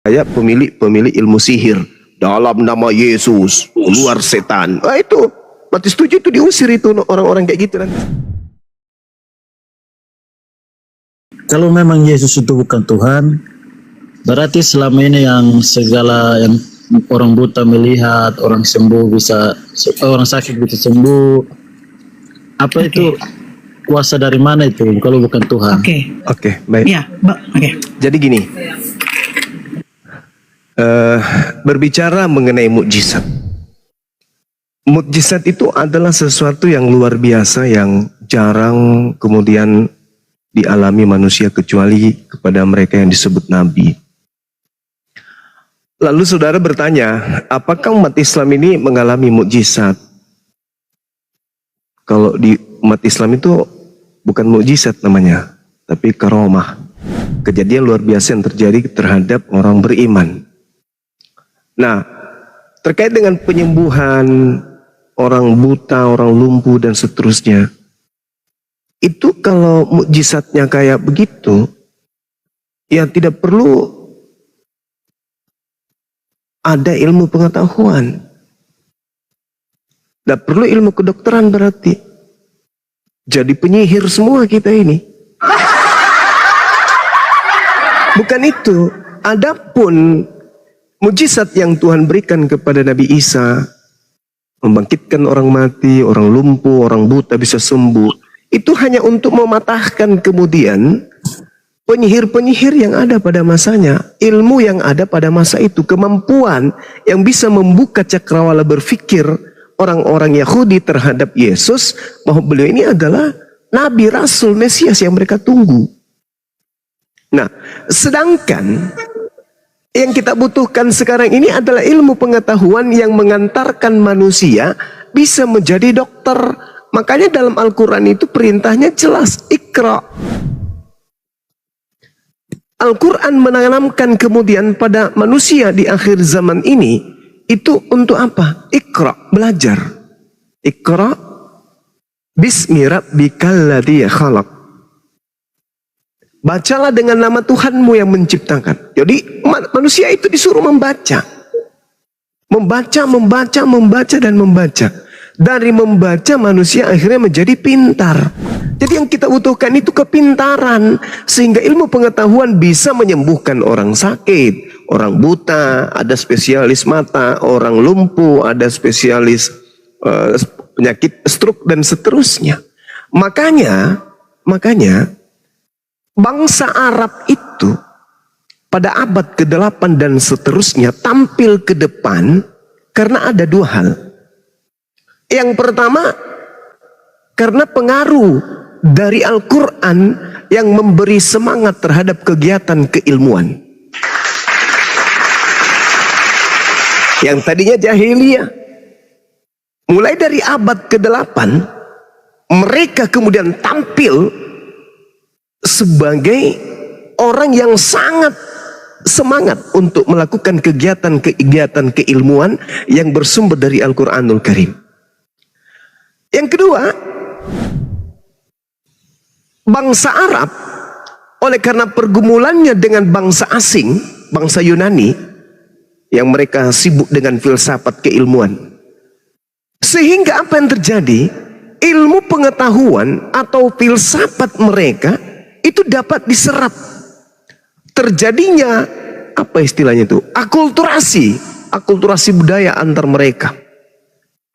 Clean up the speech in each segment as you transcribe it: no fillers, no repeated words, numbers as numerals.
Saya pemilik ilmu sihir dalam nama Yesus, keluar setan. Nah, itu mati setuju, itu diusir itu orang-orang kayak gitu nanti. Kalau memang Yesus itu bukan Tuhan, berarti selama ini yang segala yang orang buta melihat, orang sembuh bisa, orang sakit bisa sembuh, apa itu kuasa dari mana itu kalau bukan Tuhan? Oke, baik. Ya, oke. Jadi gini, berbicara mengenai mukjizat. Mukjizat itu adalah sesuatu yang luar biasa yang jarang kemudian dialami manusia kecuali kepada mereka yang disebut nabi. Lalu saudara bertanya, apakah umat Islam ini mengalami mukjizat? Kalau di umat Islam itu bukan mukjizat namanya, tapi karomah. Kejadian luar biasa yang terjadi terhadap orang beriman. Nah, terkait dengan penyembuhan orang buta, orang lumpuh dan seterusnya, itu kalau mukjizatnya kayak begitu, ya tidak perlu ada ilmu pengetahuan. Tidak perlu ilmu kedokteran berarti. Jadi penyihir semua kita ini. Bukan itu. Adapun mujizat yang Tuhan berikan kepada Nabi Isa, membangkitkan orang mati, orang lumpuh, orang buta bisa sembuh, itu hanya untuk mematahkan kemudian penyihir-penyihir yang ada pada masanya, ilmu yang ada pada masa itu, kemampuan yang bisa membuka cakrawala berpikir orang-orang Yahudi terhadap Yesus, bahwa beliau ini adalah Nabi, Rasul, Mesias yang mereka tunggu. Nah, sedangkan yang kita butuhkan sekarang ini adalah ilmu pengetahuan yang mengantarkan manusia bisa menjadi dokter. Makanya dalam Al-Quran itu perintahnya jelas, Iqra. Al-Quran menanamkan kemudian pada manusia di akhir zaman ini, itu untuk apa? Iqra, belajar. Iqra bismi rabbikal ladzi khalaq. Bacalah dengan nama Tuhanmu yang menciptakan. Jadi manusia itu disuruh membaca. Membaca dan membaca. Dari membaca manusia akhirnya menjadi pintar. Jadi yang kita butuhkan itu kepintaran. Sehingga ilmu pengetahuan bisa menyembuhkan orang sakit, orang buta, ada spesialis mata, orang lumpuh, ada spesialis penyakit stroke dan seterusnya. Makanya bangsa Arab itu pada abad ke-8 dan seterusnya tampil ke depan karena ada dua hal. Yang pertama, karena pengaruh dari Al-Quran yang memberi semangat terhadap kegiatan keilmuan. Yang tadinya jahiliyah, mulai dari abad ke-8, mereka kemudian tampil sebagai orang yang sangat semangat untuk melakukan kegiatan keilmuan yang bersumber dari Al-Quranul Karim. Yang kedua, bangsa Arab oleh karena pergumulannya dengan bangsa asing, bangsa Yunani, yang mereka sibuk dengan filsafat keilmuan, sehingga apa yang terjadi? Ilmu pengetahuan atau filsafat mereka itu dapat diserap. Terjadinya apa istilahnya itu? Akulturasi budaya antar mereka.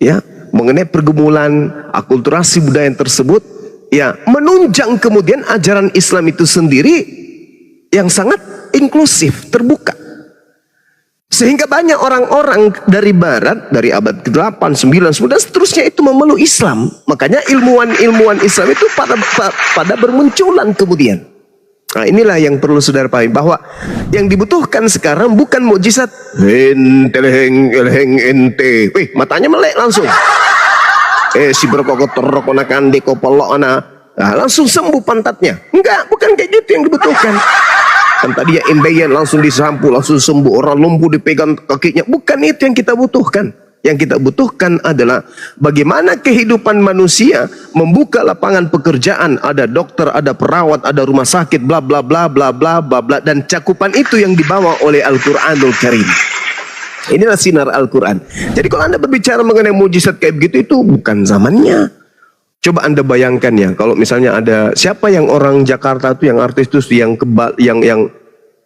Ya, mengenai pergumulan akulturasi budaya tersebut, ya menunjang kemudian ajaran Islam itu sendiri yang sangat inklusif, terbuka. Sehingga banyak orang-orang dari barat, dari abad ke-8, 9, 10 dan seterusnya itu memeluk Islam. Makanya ilmuwan Islam itu pada bermunculan kemudian. Nah, inilah yang perlu saudara pahami, bahwa yang dibutuhkan sekarang bukan mukjizat ente. Wih, matanya melek langsung. Si berkokotorokona kande kopolokona. Nah, langsung sembuh pantatnya. Enggak, bukan kayak gitu yang dibutuhkan. Kan tadi ya embeyan langsung disampu, langsung sembuh. Orang lumpuh dipegang kakinya. Bukan itu yang kita butuhkan. Yang kita butuhkan adalah bagaimana kehidupan manusia membuka lapangan pekerjaan, ada dokter, ada perawat, ada rumah sakit, bla bla bla bla bla bla bla, dan cakupan itu yang dibawa oleh Al-Qur'anul Karim. Inilah sinar Al-Quran. Jadi kalau Anda berbicara mengenai mujizat kayak begitu, itu bukan zamannya. Coba Anda bayangkan ya, kalau misalnya ada siapa yang orang Jakarta tuh yang artis tuh yang kebal, yang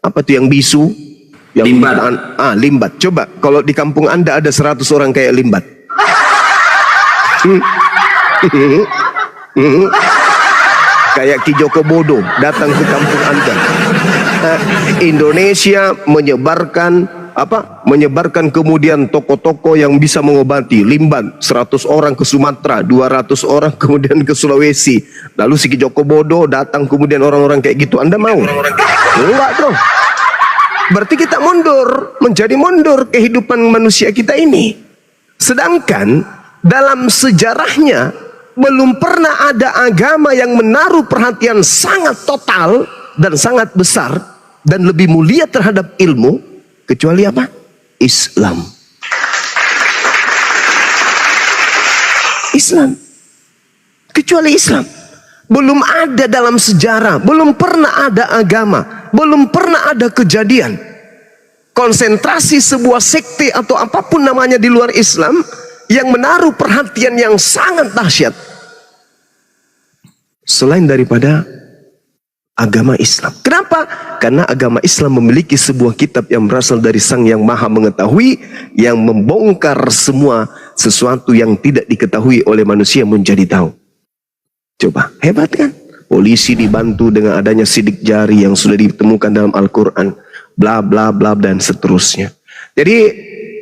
apa tuh yang bisu, yang Limbat. Limbat. Coba kalau di kampung Anda ada 100 orang kayak Limbat. Kayak Ki Joko Bodo datang ke kampung Anda. Indonesia menyebarkan kemudian toko-toko yang bisa mengobati. Limbat 100 orang ke Sumatera, 200 orang kemudian ke Sulawesi. Lalu si Ki Joko Bodo datang kemudian orang-orang kayak gitu. Anda mau? Enggak dong. Berarti kita menjadi mundur kehidupan manusia kita ini. Sedangkan dalam sejarahnya belum pernah ada agama yang menaruh perhatian sangat total dan sangat besar dan lebih mulia terhadap ilmu kecuali apa? Islam. Islam. Kecuali Islam. Belum ada dalam sejarah, belum pernah ada agama, belum pernah ada kejadian konsentrasi sebuah sekte atau apapun namanya di luar Islam yang menaruh perhatian yang sangat dahsyat selain daripada agama Islam. Kenapa? Karena agama Islam memiliki sebuah kitab yang berasal dari Sang Yang Maha Mengetahui, yang membongkar semua sesuatu yang tidak diketahui oleh manusia menjadi tahu. Coba, hebat kan? Polisi dibantu dengan adanya sidik jari yang sudah ditemukan dalam Al-Quran, bla bla bla dan seterusnya. Jadi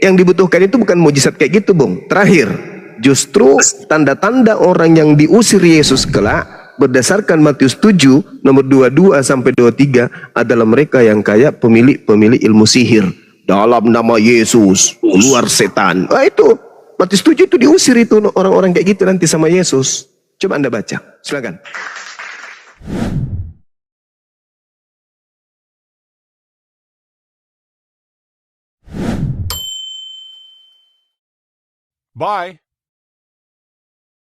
yang dibutuhkan itu bukan mujizat kayak gitu, Bung. Terakhir, justru tanda-tanda orang yang diusir Yesus kelak berdasarkan Matius 7 nomor 22 sampai 23 adalah mereka yang kayak pemilik ilmu sihir. Dalam nama Yesus, keluar setan. Itu Matius 7 itu diusir itu orang-orang kayak gitu nanti sama Yesus. Coba Anda baca, silakan. Bye.